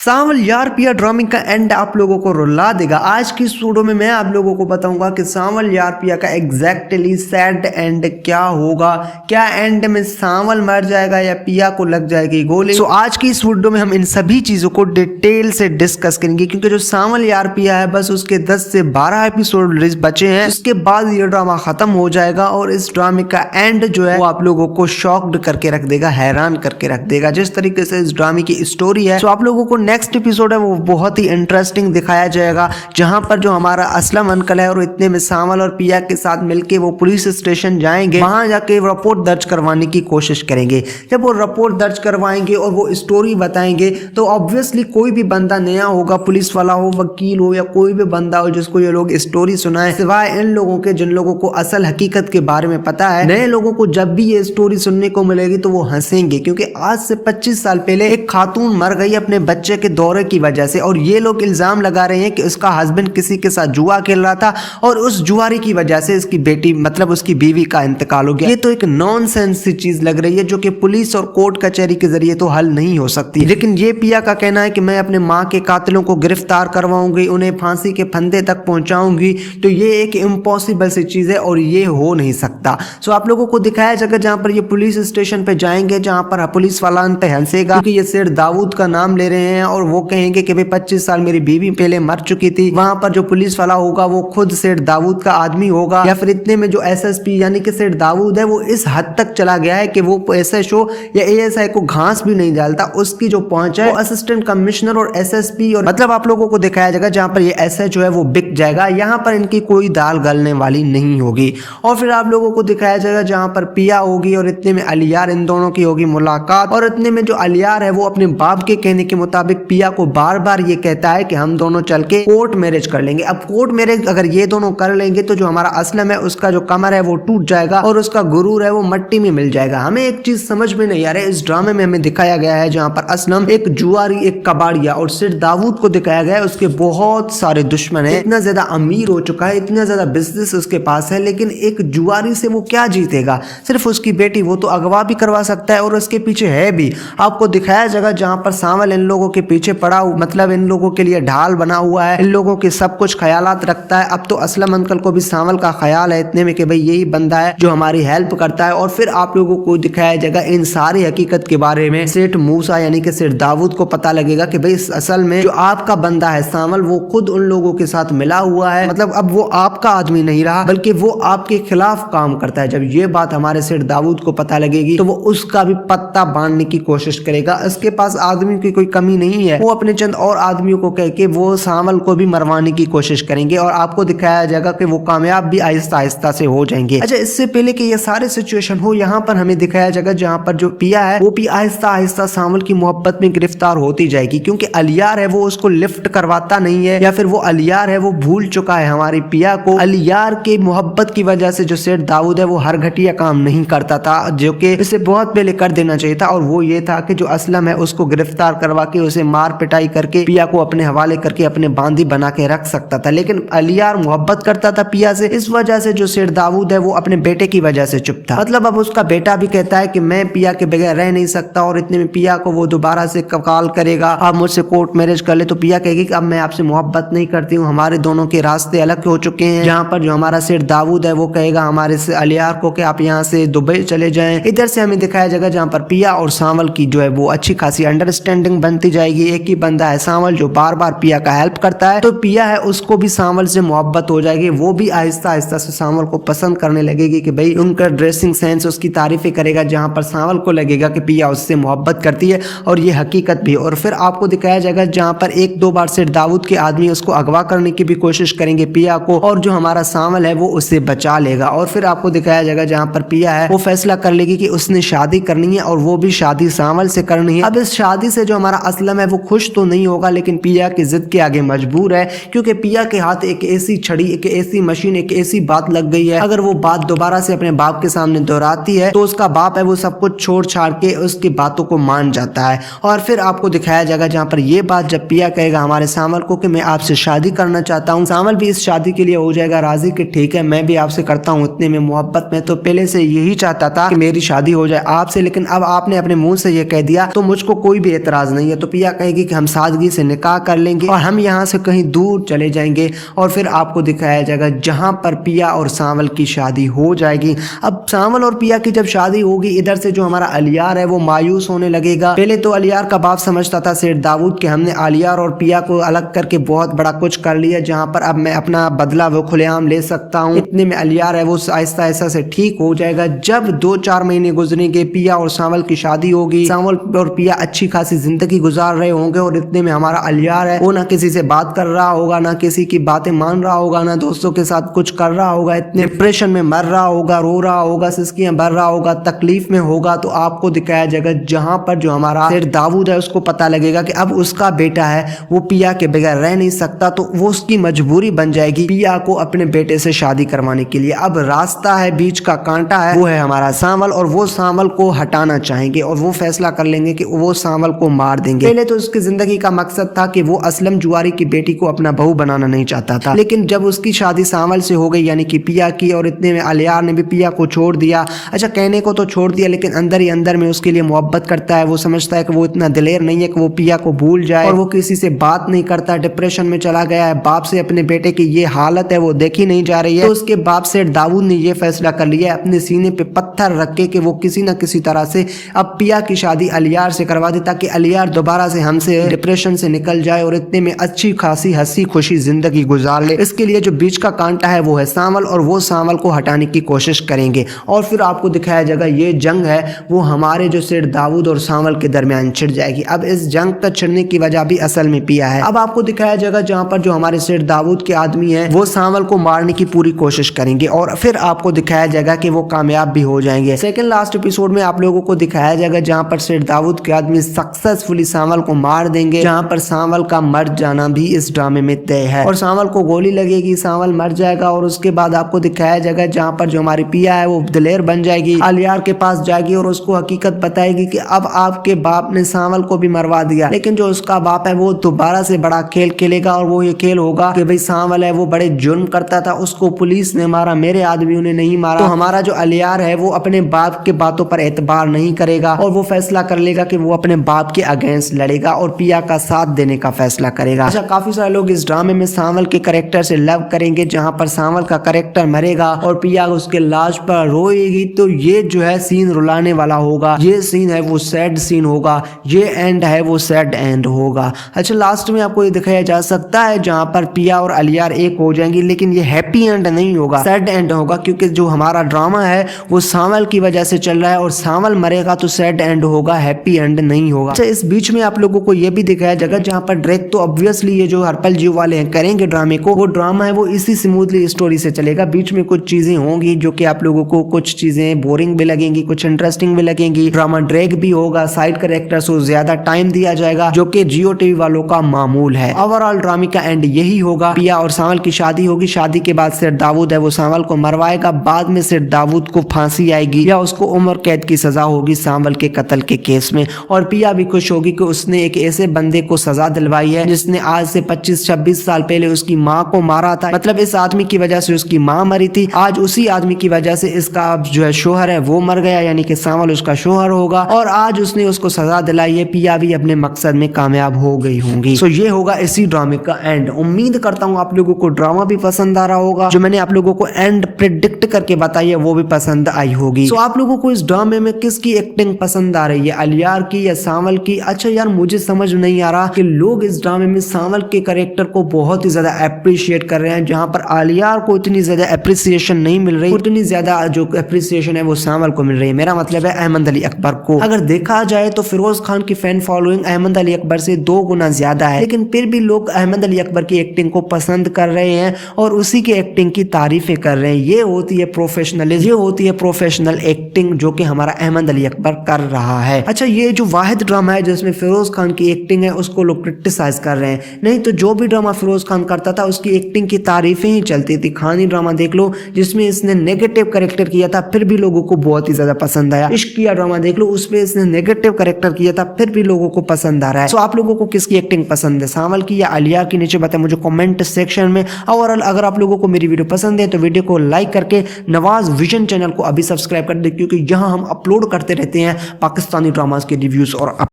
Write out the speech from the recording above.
सांवल यार पिया ड्रामिंग का एंड आप लोगों को रुला देगा। आज की इस वीडियो में मैं आप लोगों को बताऊंगा कि सांवल यार पिया का एग्जैक्टली सैड एंड क्या होगा। क्या एंड में सांवल मर जाएगा या पिया को लग जाएगी गोली। तो आज की इस वीडियो में हम इन सभी चीजों को डिटेल से डिस्कस करेंगे, क्योंकि जो सांवल यार पिया है बस उसके 10 से 12 एपिसोड बचे हैं। उसके बाद ये ड्रामा खत्म हो जाएगा और इस ड्रामे का एंड जो है वो आप लोगों को शॉक्ड करके रख देगा, हैरान करके रख देगा। जिस तरीके से इस ड्रामे की स्टोरी है, तो आप लोगों को नेक्स्ट एपिसोड है वो बहुत ही इंटरेस्टिंग दिखाया जाएगा, जहां पर जो हमारा असलम अंकल है और इतने में सांवल और पिया के साथ मिलके वो पुलिस स्टेशन जाएंगे, वहां जाके रिपोर्ट दर्ज करवाने की कोशिश करेंगे। जब वो रिपोर्ट दर्ज करवाएंगे और वो स्टोरी बताएंगे तो ऑब्वियसली कोई भी बंदा नया होगा, पुलिस वाला हो, वकील हो या कोई भी बंदा हो जिसको ये लोग स्टोरी सुनाए, सिवाय इन लोगों के जिन लोगों को असल हकीकत के बारे में पता है, नए लोगों को जब भी ये स्टोरी सुनने को मिलेगी तो वो हंसेंगे। क्योंकि आज से 25 साल पहले एक खातून मर गई अपने बच्चे के दौरे की वजह से, और ये लोग इल्जाम लगा रहे हैं कि उसका हस्बैंड किसी के साथ जुआ खेल रहा था और उस जुआरी की वजह से इसकी बेटी मतलब उसकी बीवी का इंतकाल हो गया। ये तो एक नॉनसेंस सी चीज लग रही है जो कि पुलिस और कोर्ट कचहरी के जरिए तो हल नहीं हो सकती। लेकिन ये पिया का कहना है कि मैं अपने माँ के कातिलों को गिरफ्तार करवाऊंगी, उन्हें फांसी के फंदे तक पहुंचाऊंगी। तो ये एक इम्पॉसिबल सी चीज है और ये हो नहीं सकता। सो आप लोगों को दिखाया जाएगा जहां पर ये पुलिस स्टेशन पे जाएंगे, जहां पर पुलिस वाला उन पे हंसेगा क्योंकि ये शेर दाऊद का नाम ले रहे हैं और वो कहेंगे कि भाई 25 साल मेरी बीवी पहले मर चुकी थी। वहां पर जो पुलिस वाला होगा वो खुद सेठ दाऊद का आदमी होगा, या फिर इतने में जो एसएसपी यानी कि सेठ दाऊद है वो इस हद तक चला गया है कि वो एसएचओ या एएसआई को घास भी नहीं डालता। उसकी जो पहुंच है वो असिस्टेंट कमिश्नर और एसएसपी और मतलब आप लोगों को दिखाया जाएगा जहां पर ये एसएचओ है वो बिक जाएगा। यहाँ पर इनकी कोई दाल गलने वाली नहीं होगी। और फिर आप लोगों को दिखाया जाएगा जहां पर पिया होगी और इतने में अलियार, इन दोनों की होगी मुलाकात। और इतने में जो अलियार है वो अपने बाप के कहने के मुताबिक पिया को बार बार ये कहता है कि हम दोनों चल के कोर्ट मैरिज कर लेंगे। अब कोर्ट मैरिज अगर ये दोनों कर लेंगे तो जो हमारा असलम है उसका जो कमर है वो टूट जाएगा और उसका गुरूर है वो मिट्टी में मिल जाएगा। हमें एक चीज समझ में नहीं आ रहा है, इस ड्रामे में हमें दिखाया गया है जहां पर असलम एक जुआरी, एक कबाड़िया, और सिर्फ दाऊद को दिखाया गया है उसके बहुत सारे दुश्मन है, इतना ज्यादा अमीर हो चुका है, इतना ज्यादा बिजनेस उसके पास है, लेकिन एक जुआरी से वो क्या जीतेगा। सिर्फ उसकी बेटी वो तो अगवा भी करवा सकता है और उसके पीछे है भी। आपको दिखाया जाएगा जहां पर सांवल इन लोगों के पीछे पड़ा, मतलब इन लोगों के लिए ढाल बना हुआ है, इन लोगों के सब कुछ ख्यालात रखता है। अब तो असलम अंकल को भी सांवल का ख्याल है इतने में कि भाई यही बंदा है जो हमारी हेल्प करता है। और फिर आप लोगों को दिखाया जाएगा इन सारी हकीकत के बारे में। सेठ मूसा यानी कि सेठ दाऊद को पता लगेगा कि भाई असल में जो आपका बंदा है सांवल वो खुद उन लोगों के साथ मिला हुआ है, मतलब अब वो आपका आदमी नहीं रहा बल्कि वो आपके खिलाफ काम करता है। जब ये बात हमारे सेठ दाऊद को पता लगेगी तो वो उसका भी पत्ता बांधने की कोशिश करेगा। उसके पास आदमी की कोई कमी नहीं है, वो अपने चंद और आदमियों को कह के वो सांवल को भी मरवाने की कोशिश करेंगे और आपको दिखाया जाएगा कि वो कामयाब भी आहिस्ता आहिस्ता से हो जाएंगे। अच्छा, इससे पहले कि ये सारे सिचुएशन हो, यहाँ पर हमें दिखाया जाएगा जहाँ पर जो पिया है वो भी आहिस्ता आहिस्ता सांवल की मोहब्बत में गिरफ्तार होती जाएगी, क्योंकि अलियार है वो उसको लिफ्ट करवाता नहीं है, या फिर वो अलियार है वो भूल चुका है हमारी पिया को। अलियार के मोहब्बत की वजह से जो सेठ दाऊद है वो हर घटिया काम नहीं करता था, जो कि इसे बहुत पहले कर देना चाहिए था, और वो ये था कि जो असलम है उसको गिरफ्तार करवा के उसे मार पिटाई करके पिया को अपने हवाले करके अपने बांदी बना के रख सकता था। लेकिन अलियार मोहब्बत करता था पिया से, इस वजह से जो सेठ दाऊद है वो अपने बेटे की वजह से चुप था। मतलब अब उसका बेटा भी कहता है कि मैं पिया के बगैर रह नहीं सकता, और इतने में पिया को वो दोबारा से कॉल करेगा, आप मुझसे कोर्ट मैरिज कर ले। तो पिया कहेगी कि अब मैं आपसे मोहब्बत नहीं करती हूँ, हमारे दोनों के रास्ते अलग हो चुके हैं। जहाँ पर जो हमारा सेठ दाऊद है वो कहेगा हमारे से अलियार को कि आप यहाँ से दुबई चले जाएं। इधर से हमें दिखाया जाएगा जहाँ पर पिया और सांवल की जो है वो अच्छी खासी अंडरस्टैंडिंग बनती जाएगी। एक ही बंदा है सांवल जो बार बार पिया का हेल्प करता है, तो पिया है उसको भी सांवल से मोहब्बत हो जाएगी। वो भी आहिस्ता आहिस्ता से सांवल को पसंद करने लगेगी कि भाई उनका ड्रेसिंग सेंस, उसकी तारीफें करेगा, जहां पर सांवल को लगेगा कि पिया उससे मोहब्बत करती है और ये हकीकत भी। और फिर आपको दिखाया जाएगा जहां पर एक दो बार सेठ दाऊद के आदमी उसको अगवा करने की भी कोशिश करेंगे पिया को, और जो हमारा सांवल है वो उससे बचा लेगा। और फिर आपको दिखाया जाएगा जहां पर पिया है वो फैसला कर लेगी कि उसने शादी करनी है और वो भी शादी सांवल से करनी है। अब इस शादी से जो हमारा असलम है वो खुश तो नहीं होगा, लेकिन पिया की जिद के आगे मजबूर है, क्योंकि पिया के हाथ एक ऐसी छड़ी, एक ऐसी मशीन, एक ऐसी बात लग गई है, अगर वो बात दोबारा से अपने बाप के सामने दोहराती है तो उसका बाप है वो सब कुछ छोड़ छाड़ के उसकी बातों को मान जाता है। और फिर आपको दिखाया जाएगा जहां पर ये बात जब पिया कहेगा हमारे सांवल को कि मैं आपसे शादी करना चाहता हूँ, सांवल भी इस शादी के लिए हो जाएगा राजी कि ठीक है मैं भी आपसे करता हूँ। इतने में मोहब्बत में तो पहले से यही चाहता था कि मेरी शादी हो जाए आपसे, लेकिन अब आपने अपने मुंह से ये कह दिया तो मुझको कोई भी एतराज नहीं है। तो पिया पिया कहेगी कि हम सादगी से निकाह कर लेंगे और हम यहाँ से कहीं दूर चले जाएंगे, और फिर आपको दिखाया जाएगा जहाँ पर पिया और सांवल की शादी हो जाएगी। अब सांवल और पिया की जब शादी होगी, इधर से जो हमारा अलियार है वो मायूस होने लगेगा। पहले तो अलियार का बाप समझता था सेठ दाऊद कि हमने अलियार और पिया को अलग करके बहुत बड़ा कुछ कर लिया, जहाँ पर अब मैं अपना बदला वो खुलेआम ले सकता हूँ। इतने में अलियार है वो आहिस्ता आहिस्ता से ठीक हो जाएगा। जब 2-4 महीने गुजरेंगे, पिया और सांवल की शादी होगी, सांवल और पिया अच्छी खासी जिंदगी गुजार रहे होंगे, और इतने में हमारा अलियार है वो ना किसी से बात कर रहा होगा, ना किसी की बातें मान रहा होगा, ना दोस्तों के साथ कुछ कर रहा होगा, इतने डिप्रेशन में मर रहा होगा, रो रहा होगा, सिसकियां भर रहा होगा, तकलीफ में होगा। तो आपको दिखाया जाएगा जहां पर जो हमारा सेठ दाऊद है उसको पता लगेगा कि अब उसका बेटा है वो पिया के बगैर रह नहीं सकता, तो वो उसकी मजबूरी बन जाएगी पिया को अपने बेटे से शादी करवाने के लिए। अब रास्ता है, बीच का कांटा है, वो है हमारा सांवल, और वो सांवल को हटाना चाहेंगे और वो फैसला कर लेंगे कि वो सांवल को मार देंगे। पहले तो उसकी जिंदगी का मकसद था कि वो असलम जुआरी की बेटी को अपना बहू बनाना नहीं चाहता था, लेकिन जब उसकी शादी सांवल से हो गई यानी कि पिया की, और इतने में अलियार ने भी पिया को छोड़ दिया। अच्छा, कहने को तो छोड़ दिया, लेकिन अंदर ही अंदर में उसके लिए मोहब्बत करता है। वो समझता है कि वो इतना दिलेर नहीं है कि वो पिया को भूल जाए, और वो किसी से बात नहीं करता, डिप्रेशन में चला गया है। बाप से अपने बेटे की ये हालत है वो देखी नहीं जा रही है, तो उसके बाप सेठ दाऊद ने ये फैसला कर लिया है अपने सीने पे पत्थर रख के कि वो किसी न किसी तरह से अब पिया की शादी अलियार से करवा दे, ताकि अलियार दोबारा से हमसे डिप्रेशन से निकल जाए और इतने में अच्छी खासी हंसी खुशी जिंदगी गुजार ले। इसके लिए जो बीच का कांटा है वो है सांवल, और वो सांवल को हटाने की कोशिश करेंगे। और फिर आपको दिखाया जाएगा ये जंग है वो हमारे जो सेठ दाऊद और सांवल के दरमियान छिड़ जाएगी। अब इस जंग तक छिड़ने की वजह भी असल में पिया है। अब आपको दिखाया जाएगा जहां पर जो हमारे सेठ दाऊद के आदमी है वो सांवल को मारने की पूरी कोशिश करेंगे, और फिर आपको दिखाया जाएगा कि वो कामयाब भी हो जाएंगे। सेकंड लास्ट एपिसोड में आप लोगों को दिखाया जाएगा जहां पर सेठ दाऊद के आदमी सक्सेसफुली सांवल को मार देंगे, जहां पर सांवल का मर जाना भी इस ड्रामे में तय है, और सांवल को गोली लगेगी, सांवल मर जाएगा। और उसके बाद आपको दिखाया जाएगा जहां पर जो हमारी पिया है वो दिलेर बन जाएगी, अलियार के पास जाएगी और उसको हकीकत बताएगी कि अब आपके बाप ने सांवल को भी मरवा दिया, लेकिन जो उसका बाप है वो दोबारा से बड़ा खेल खेलेगा, और वो ये खेल होगा कि भाई सांवल है वो बड़े जुर्म करता था, उसको पुलिस ने मारा, मेरे आदमियों ने नहीं मारा। तो हमारा जो अलियार है वो अपने बाप के बातों पर एतबार नहीं करेगा, और वो फैसला कर लेगा कि वो अपने बाप के अगेंस्ट लड़ेगा और पिया का साथ देने का फैसला करेगा। अच्छा, काफी सारे लोग इस ड्रामे में सांवल के कैरेक्टर से लव करेंगे, जहां पर सांवल का कैरेक्टर मरेगा और पिया उसके लाश पर रोएगी। तो ये जो है सीन रुलाने वाला होगा, ये सीन है वो सैड सीन होगा, ये एंड है वो सैड एंड होगा। अच्छा, लास्ट में आपको ये दिखाया जा सकता है जहां पर पिया और अलियार एक हो जाएंगी, लेकिन ये हैप्पी एंड नहीं होगा, सैड एंड होगा, क्योंकि जो हमारा ड्रामा है वो सांवल की वजह से चल रहा है, और सांवल मरेगा तो सैड एंड होगा, हैप्पी एंड नहीं होगा। अच्छा, इस बीच में आप लोगों को ये भी दिखाया जाएगा जहां पर ड्रेक तो ऑब्वियसली ये जो हरपल जी वाले हैं करेंगे ड्रामे को, वो ड्रामा है वो इसी स्मूथली स्टोरी से चलेगा। बीच में कुछ चीजें होंगी जो कि आप लोगों को कुछ चीजें बोरिंग भी लगेंगी, कुछ इंटरेस्टिंग भी लगेंगी, ड्रामा ड्रैग भी होगा, साइड कैरेक्टर्स को ज्यादा टाइम दिया जाएगा, जो कि जियो टीवी वालों का मामूल है। ओवरऑल ड्रामे का एंड यही होगा, पिया और सांवल की शादी होगी, शादी के बाद सेठ दाऊद है वो सांवल को मरवाएगा, बाद में सेठ दाऊद को फांसी आएगी या उसको उम्र कैद की सजा होगी सांवल के कत्ल के केस में, और पिया भी खुश होगी कि उसने एक ऐसे बंदे को सजा दिलवाई है जिसने आज से 25-26 साल पहले उसकी माँ को मारा था। मतलब इस आदमी की वजह से उसकी माँ मरी थी, आज उसी आदमी की वजह से इसका जो है शोहर है वो मर गया, यानी कि सांवल उसका शोहर होगा, और आज उसने उसको सजा दिलाई है। पिया भी अपने मकसद में कामयाब हो गई होंगी। सो ये होगा इसी ड्रामे का एंड। उम्मीद करता हूँ आप लोगों को ड्रामा भी पसंद आ रहा होगा, जो मैंने आप लोगों को एंड प्रिडिक्ट करके बताई है वो भी पसंद आई होगी। सो आप लोगों को इस ड्रामे में किसकी एक्टिंग पसंद आ रही है, अलियार की या सांवल की? अच्छा यार, मुझे समझ नहीं आ रहा कि लोग इस ड्रामे में सांवल के कैरेक्टर को बहुत ही ज्यादा अप्रिशिएट कर रहे हैं, जहां पर अलियार को इतनी ज्यादा अप्रिसिएशन नहीं मिल रही, उतनी ज्यादा जो अप्रिसिएशन है वो सांवल को मिल रही है। मेरा मतलब है अहमद अली अकबर को। अगर देखा जाए तो फिरोज खान की फैन फॉलोइंग अहमद अली अकबर से 2 गुना ज्यादा है, लेकिन फिर भी लोग अहमद अली अकबर की एक्टिंग को पसंद कर रहे हैं और उसी की एक्टिंग की तारीफें कर रहे हैं। ये होती है प्रोफेशनलिज्म, ये होती है प्रोफेशनल एक्टिंग जो कि हमारा अहमद अली अकबर कर रहा है। अच्छा, ये जो वाहिद ड्रामा है जिसमें फिरोज खान की एक्टिंग है उसको लोग क्रिटिसाइज कर रहे हैं, नहीं तो जो भी ड्रामा फिरोज खान करता था उसकी एक्टिंग की तारीफें ही चलती थी। खानी ड्रामा देख लो जिसमें इसने नेगेटिव कैरेक्टर किया था, फिर भी लोगों को बहुत ही ज्यादा पसंद आया। इश्क किया ड्रामा देख लो, उसमें इसने नेगेटिव कैरेक्टर किया था, फिर भी लोगों को पसंद आ रहा है। सो आप लोगों को किसकी एक्टिंग पसंद है, सांवल की या अलियार की? नीचे बताएं मुझे कमेंट सेक्शन में। और अगर आप लोगों को मेरी वीडियो पसंद है तो वीडियो को लाइक करके नवाज विजन चैनल को अभी सब्सक्राइब कर दे, क्योंकि यहाँ हम अपलोड करते रहते हैं पाकिस्तानी ड्रामास के रिव्यूज और